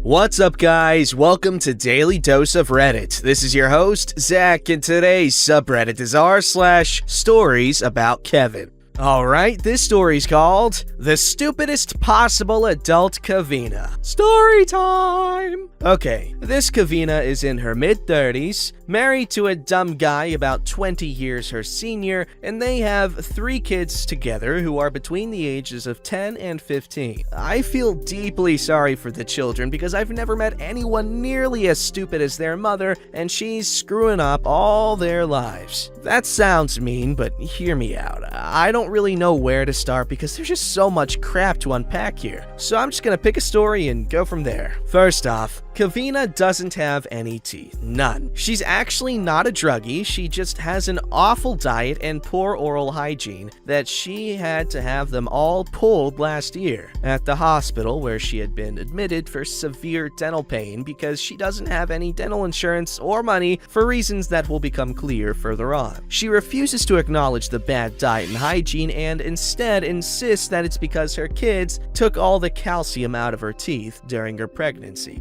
What's up, guys? Welcome to Daily Dose of Reddit. This is your host, Zach, and today's subreddit is r/StoriesAboutKevin. Alright, this story's called The Stupidest Possible Adult Kevina. Story time! Okay, this Kevina is in her mid-30s, married to a dumb guy about 20 years her senior, and they have 3 kids together who are between the ages of 10 and 15. I feel deeply sorry for the children because I've never met anyone nearly as stupid as their mother, and she's screwing up all their lives. That sounds mean, but hear me out. I don't really know where to start because there's just so much crap to unpack here. So I'm just gonna pick a story and go from there. First off, Kevina doesn't have any teeth. None. She's actually not a druggie, she just has an awful diet and poor oral hygiene that she had to have them all pulled last year at the hospital where she had been admitted for severe dental pain because she doesn't have any dental insurance or money for reasons that will become clear further on. She refuses to acknowledge the bad diet and hygiene and instead insists that it's because her kids took all the calcium out of her teeth during her pregnancy.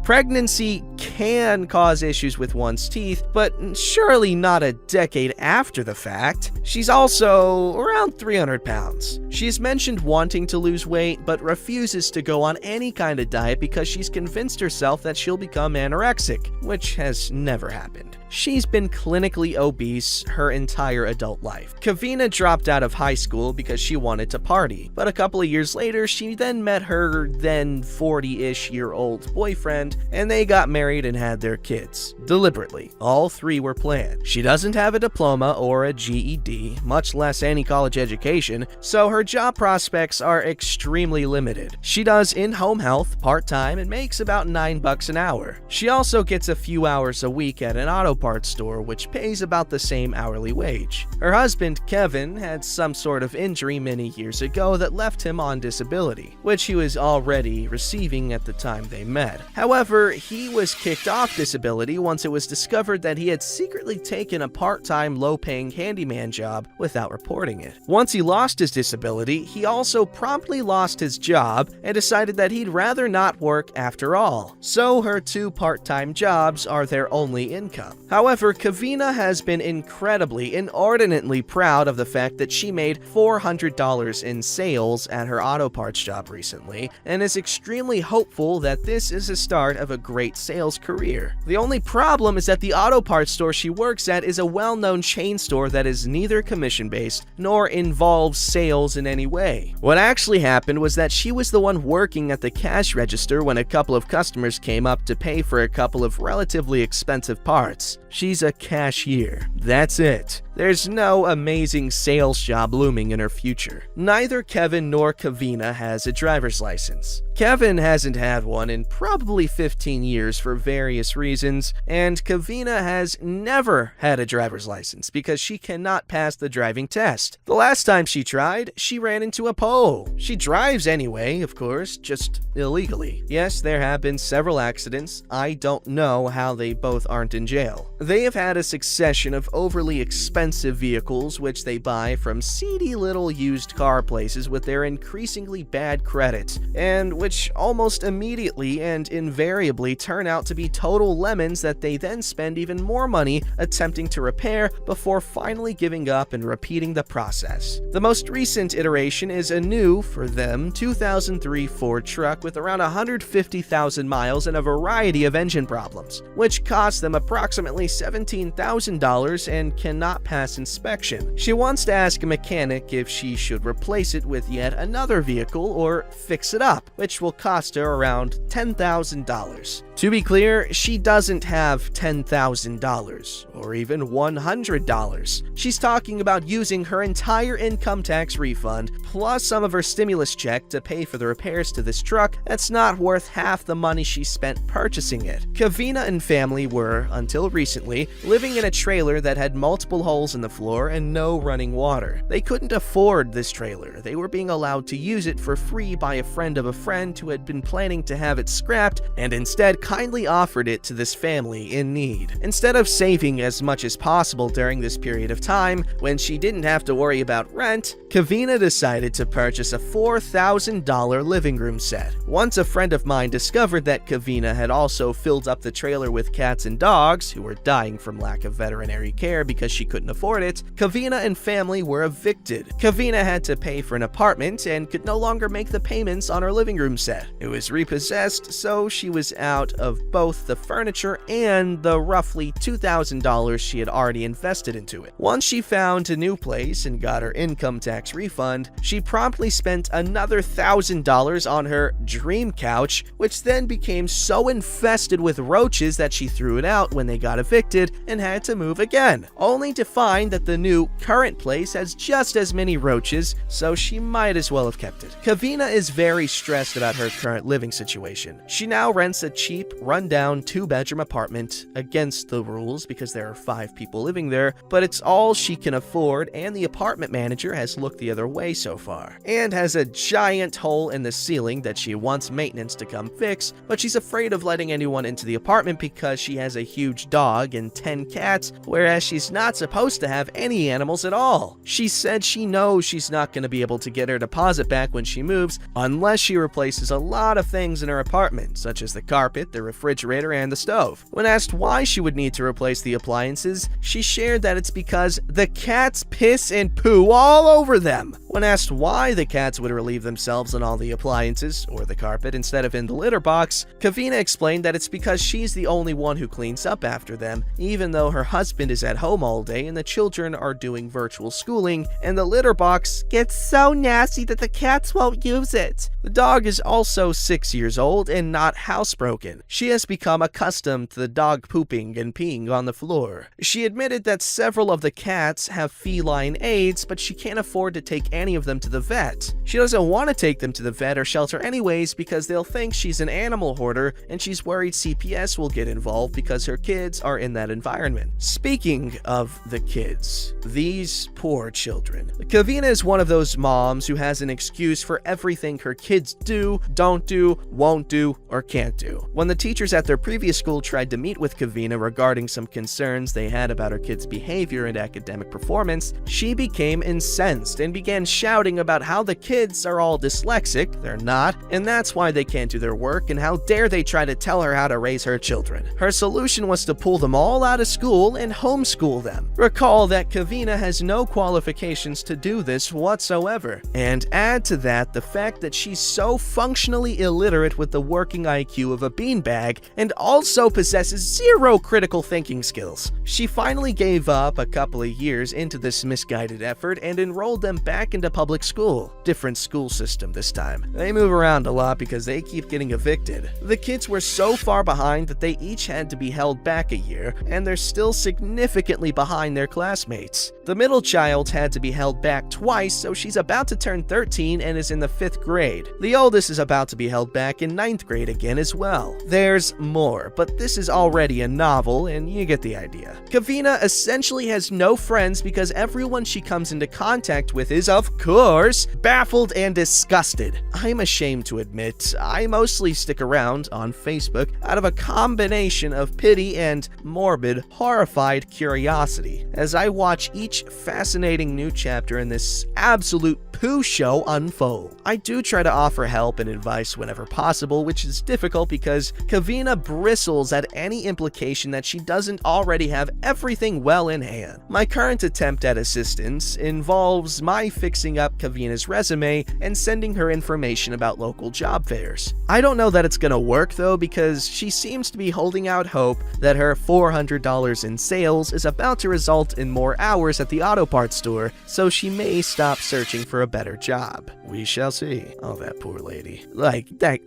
Pregnancy can cause issues with one's teeth, but surely not a decade after the fact. She's also around 300 pounds. She's mentioned wanting to lose weight, but refuses to go on any kind of diet because she's convinced herself that she'll become anorexic, which has never happened. She's been clinically obese her entire adult life. Kevina dropped out of high school because she wanted to party, but a couple of years later, she then met her then 40-ish-year-old boyfriend, and they got married and had their kids. Deliberately. All 3 were planned. She doesn't have a diploma or a GED, much less any college education, so her job prospects are extremely limited. She does in-home health part-time and makes about $9 an hour. She also gets a few hours a week at an auto parts store, which pays about the same hourly wage. Her husband, Kevin, had some sort of injury many years ago that left him on disability, which he was already receiving at the time they met. However, he was kicked off disability once it was discovered that he had secretly taken a part-time, low-paying handyman job without reporting it. Once he lost his disability, he also promptly lost his job and decided that he'd rather not work after all. So her 2 part-time jobs are their only income. However, Kevina has been inordinately proud of the fact that she made $400 in sales at her auto parts job recently, and is extremely hopeful that this is the start of a great sales career. The only problem is that the auto parts store she works at is a well-known chain store that is neither commission-based nor involves sales in any way. What actually happened was that she was the one working at the cash register when a couple of customers came up to pay for a couple of relatively expensive parts. She's a cashier. That's it. There's no amazing sales job looming in her future. Neither Kevin nor Kevina has a driver's license. Kevin hasn't had one in probably 15 years for various reasons, and Kevina has never had a driver's license because she cannot pass the driving test. The last time she tried, she ran into a pole. She drives anyway, of course, just illegally. Yes, there have been several accidents. I don't know how they both aren't in jail. They have had a succession of overly expensive vehicles which they buy from seedy little used car places with their increasingly bad credit, and which almost immediately and invariably turn out to be total lemons that they then spend even more money attempting to repair before finally giving up and repeating the process. The most recent iteration is a new, for them, 2003 Ford truck with around 150,000 miles and a variety of engine problems, which cost them approximately $17,000 and cannot pass inspection. She wants to ask a mechanic if she should replace it with yet another vehicle or fix it up, which will cost her around $10,000. To be clear, she doesn't have $10,000 or even $100. She's talking about using her entire income tax refund plus some of her stimulus check to pay for the repairs to this truck that's not worth half the money she spent purchasing it. Kevina and family were, until recently, recently, living in a trailer that had multiple holes in the floor and no running water. They couldn't afford this trailer. They were being allowed to use it for free by a friend of a friend who had been planning to have it scrapped and instead kindly offered it to this family in need. Instead of saving as much as possible during this period of time, when she didn't have to worry about rent, Kevina decided to purchase a $4,000 living room set. Once a friend of mine discovered that Kevina had also filled up the trailer with cats and dogs who were dying from lack of veterinary care because she couldn't afford it, Kevina and family were evicted. Kevina had to pay for an apartment and could no longer make the payments on her living room set. It was repossessed, so she was out of both the furniture and the roughly $2,000 she had already invested into it. Once she found a new place and got her income tax refund, she promptly spent another $1,000 on her dream couch, which then became so infested with roaches that she threw it out when they got evicted and had to move again, only to find that the new current place has just as many roaches, so she might as well have kept it. Kevina is very stressed about her current living situation. She now rents a cheap, rundown 2-bedroom apartment against the rules because there are 5 people living there, but it's all she can afford, and the apartment manager has looked the other way so far, and has a giant hole in the ceiling that she wants maintenance to come fix, but she's afraid of letting anyone into the apartment because she has a huge dog and 10 cats, whereas she's not supposed to have any animals at all. She said she knows she's not going to be able to get her deposit back when she moves unless she replaces a lot of things in her apartment, such as the carpet, the refrigerator, and the stove. When asked why she would need to replace the appliances, she shared that it's because the cats piss and poo all over them. When asked why the cats would relieve themselves on all the appliances or the carpet instead of in the litter box, Kevina explained that it's because she's the only one who cleans up after them, even though her husband is at home all day and the children are doing virtual schooling, and the litter box gets so nasty that the cats won't use it. The dog is also 6 years old and not housebroken. She has become accustomed to the dog pooping and peeing on the floor. She admitted that several of the cats have feline AIDS, but she can't afford to take any of them to the vet. She doesn't want to take them to the vet or shelter anyways because they'll think she's an animal hoarder, and she's worried CPS will get involved because her kids are in that environment. Speaking of the kids, these poor children. Kevina is one of those moms who has an excuse for everything her kids do, don't do, won't do, or can't do. When the teachers at their previous school tried to meet with Kevina regarding some concerns they had about her kids' behavior and academic performance, she became incensed and began shouting about how the kids are all dyslexic, they're not, and that's why they can't do their work, and how dare they try to tell her how to raise her children. Her solution was to pull them all out of school and homeschool them. Recall that Kevina has no qualifications to do this whatsoever, and add to that the fact that she's so functionally illiterate with the working IQ of a beanbag and also possesses zero critical thinking skills. She finally gave up a couple of years into this misguided effort and enrolled them back into public school. Different school system this time. They move around a lot because they keep getting evicted. The kids were so far behind that they each had to be held back a year, and they're still significantly behind their classmates. The middle child had to be held back twice, so she's about to turn 13 and is in the 5th grade. The oldest is about to be held back in 9th grade again as well. There's more, but this is already a novel, and you get the idea. Kevina essentially has no friends because everyone she comes into contact with is, of course, baffled and disgusted. I'm ashamed to admit, I mostly stick around on Facebook out of a combination of pity and morbid, horrified curiosity as I watch each fascinating new chapter in this absolute poo show unfold. I do try to offer help and advice whenever possible, which is difficult because Kevina bristles at any implication that she doesn't already have everything well in hand. My current attempt at assistance involves my fixing up Kevina's resume and sending her information about local job fairs. I don't know that it's gonna work though, because she seems to be holding out hope that her $400 in sales is about to result in more hours at the auto parts store, so she may stop searching for a better job. We shall see. Oh, that poor lady.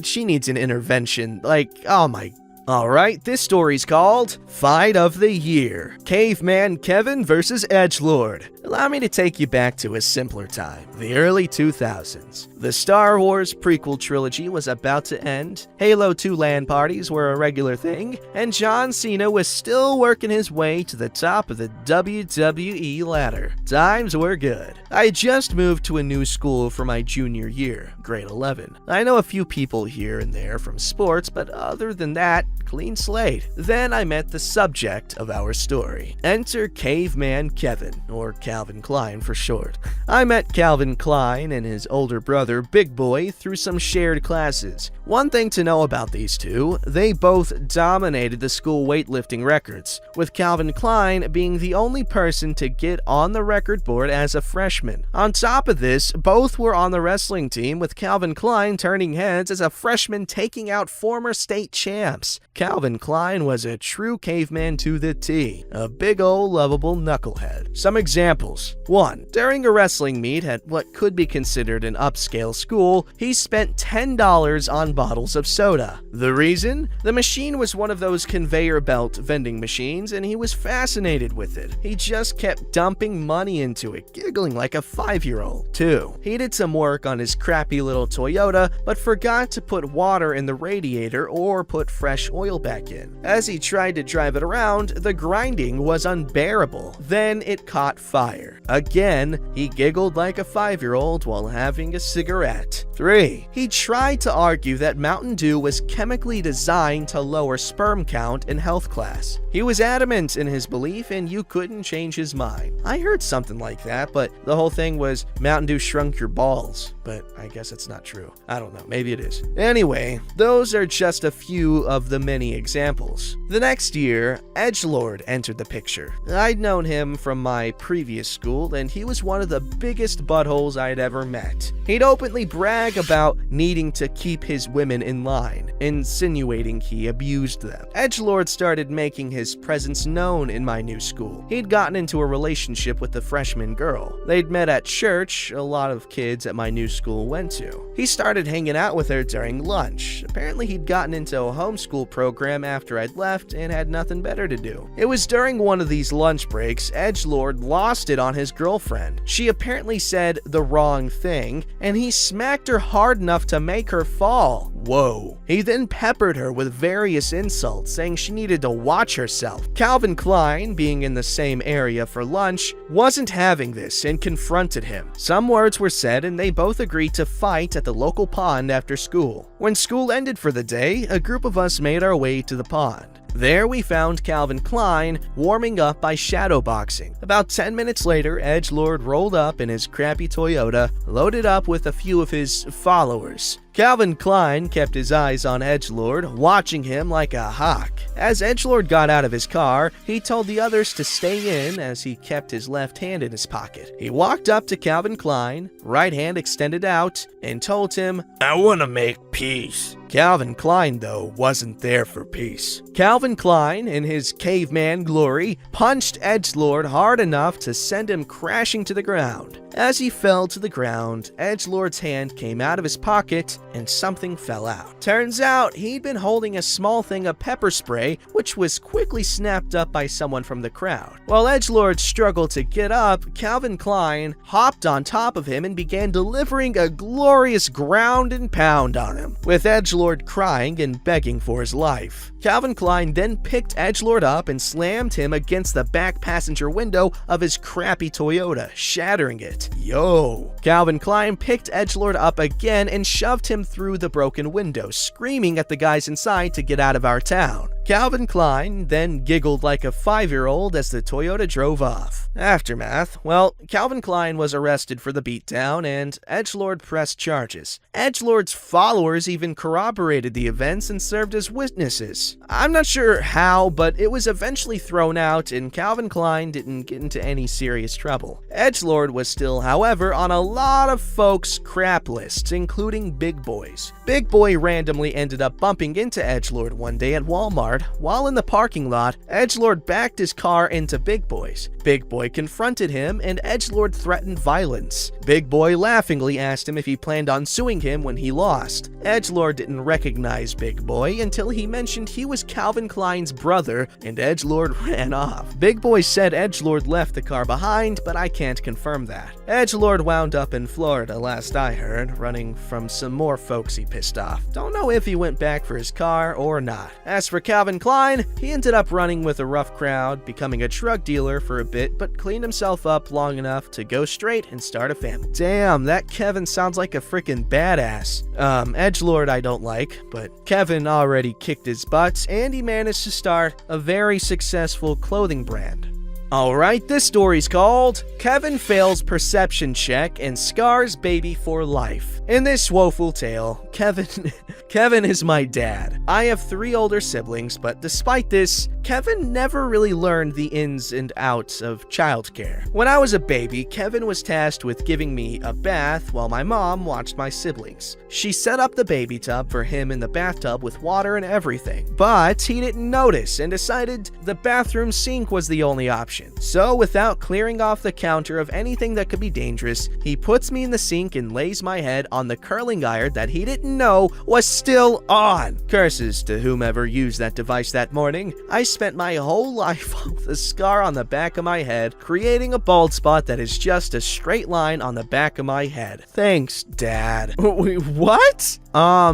She needs an intervention. Oh my. Alright, this story's called Fight of the Year. Caveman Kevin vs. Edgelord. Allow me to take you back to a simpler time, the early 2000s. The Star Wars prequel trilogy was about to end, Halo 2 LAN parties were a regular thing, and John Cena was still working his way to the top of the WWE ladder. Times were good. I just moved to a new school for my junior year, grade 11. I know a few people here and there from sports, but other than that, clean slate. Then I met the subject of our story. Enter Caveman Kevin, or Calvin Klein for short. I met Calvin Klein and his older brother, Big Boy, through some shared classes. One thing to know about these two, they both dominated the school weightlifting records, with Calvin Klein being the only person to get on the record board as a freshman. On top of this, both were on the wrestling team, with Calvin Klein turning heads as a freshman taking out former state champs. Calvin Klein was a true caveman to the T, a big ol' lovable knucklehead. Some examples. 1. During a wrestling meet at what could be considered an upscale school, he spent $10 on bottles of soda. The reason? The machine was one of those conveyor belt vending machines and he was fascinated with it. He just kept dumping money into it, giggling like a 5-year-old. 2. He did some work on his crappy little Toyota, but forgot to put water in the radiator or put fresh oil back in. As he tried to drive it around, the grinding was unbearable. Then it caught fire. Again, he giggled like a 5-year-old while having a cigarette. 3. He tried to argue that Mountain Dew was chemically designed to lower sperm count in health class. He was adamant in his belief and you couldn't change his mind. I heard something like that, but the whole thing was Mountain Dew shrunk your balls. But I guess it's not true. I don't know, maybe it is. Anyway, those are just a few of the many examples. The next year, Edgelord entered the picture. I'd known him from my previous school, and he was one of the biggest buttholes I'd ever met. He'd openly brag about needing to keep his women in line, insinuating he abused them. Edgelord started making his presence known in my new school. He'd gotten into a relationship with a freshman girl. They'd met at church, a lot of kids at my new school went to. He started hanging out with her during lunch. Apparently he'd gotten into a homeschool program after I'd left and had nothing better to do. It was during one of these lunch breaks, Edgelord lost it on his girlfriend. She apparently said the wrong thing, and he smacked her hard enough to make her fall. Whoa. He then peppered her with various insults, saying she needed to watch herself. Calvin Klein, being in the same area for lunch, wasn't having this and confronted him. Some words were said and they both agreed to fight at the local pond after school. When school ended for the day, a group of us made our way to the pond. There we found Calvin Klein warming up by shadowboxing. About 10 minutes later, Edgelord rolled up in his crappy Toyota, loaded up with a few of his followers. Calvin Klein kept his eyes on Edgelord, watching him like a hawk. As Edgelord got out of his car, he told the others to stay in as he kept his left hand in his pocket. He walked up to Calvin Klein, right hand extended out, and told him, "I want to make peace." Calvin Klein, though, wasn't there for peace. Calvin Klein, in his caveman glory, punched Edgelord hard enough to send him crashing to the ground. As he fell to the ground, Edgelord's hand came out of his pocket and something fell out. Turns out he'd been holding a small thing of pepper spray, which was quickly snapped up by someone from the crowd. While Edgelord struggled to get up, Calvin Klein hopped on top of him and began delivering a glorious ground and pound on him, with Edgelord crying and begging for his life. Calvin Klein then picked Edgelord up and slammed him against the back passenger window of his crappy Toyota, shattering it. Yo! Calvin Klein picked Edgelord up again and shoved him through the broken window, screaming at the guys inside to get out of our town. Calvin Klein then giggled like a 5-year-old as the Toyota drove off. Aftermath, well, Calvin Klein was arrested for the beatdown and Edgelord pressed charges. Edgelord's followers even corroborated the events and served as witnesses. I'm not sure how, but it was eventually thrown out and Calvin Klein didn't get into any serious trouble. Edgelord was still, however, on a lot of folks' crap lists, including Big Boy's. Big Boy randomly ended up bumping into Edgelord one day at Walmart yard. While in the parking lot, Edgelord backed his car into Big Boy's. Big Boy confronted him, and Edgelord threatened violence. Big Boy laughingly asked him if he planned on suing him when he lost. Edgelord didn't recognize Big Boy until he mentioned he was Calvin Klein's brother, and Edgelord ran off. Big Boy said Edgelord left the car behind, but I can't confirm that. Edgelord wound up in Florida last I heard, running from some more folks he pissed off. Don't know if he went back for his car or not. As for Calvin Klein, he ended up running with a rough crowd, becoming a drug dealer for a bit, but cleaned himself up long enough to go straight and start a family. Damn, that Kevin sounds like a freaking badass. Edgelord I don't like, but Kevin already kicked his butt, and he managed to start a very successful clothing brand. Alright, this story's called Kevin Fails Perception Check and Scars Baby for Life. In this woeful tale, Kevin is my dad. I have 3 older siblings, but despite this, Kevin never really learned the ins and outs of childcare. When I was a baby, Kevin was tasked with giving me a bath while my mom watched my siblings. She set up the baby tub for him in the bathtub with water and everything, but he didn't notice and decided the bathroom sink was the only option. So, without clearing off the counter of anything that could be dangerous, he puts me in the sink and lays my head on the curling iron that he didn't know was still on. Curses to whomever used that device that morning. I spent my whole life with a scar on the back of my head, creating a bald spot that is just a straight line on the back of my head. Thanks, Dad. Wait, what? I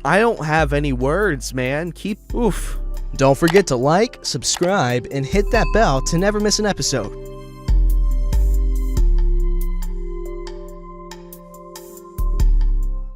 don't have any words, man. Oof. Don't forget to like, subscribe, and hit that bell to never miss an episode.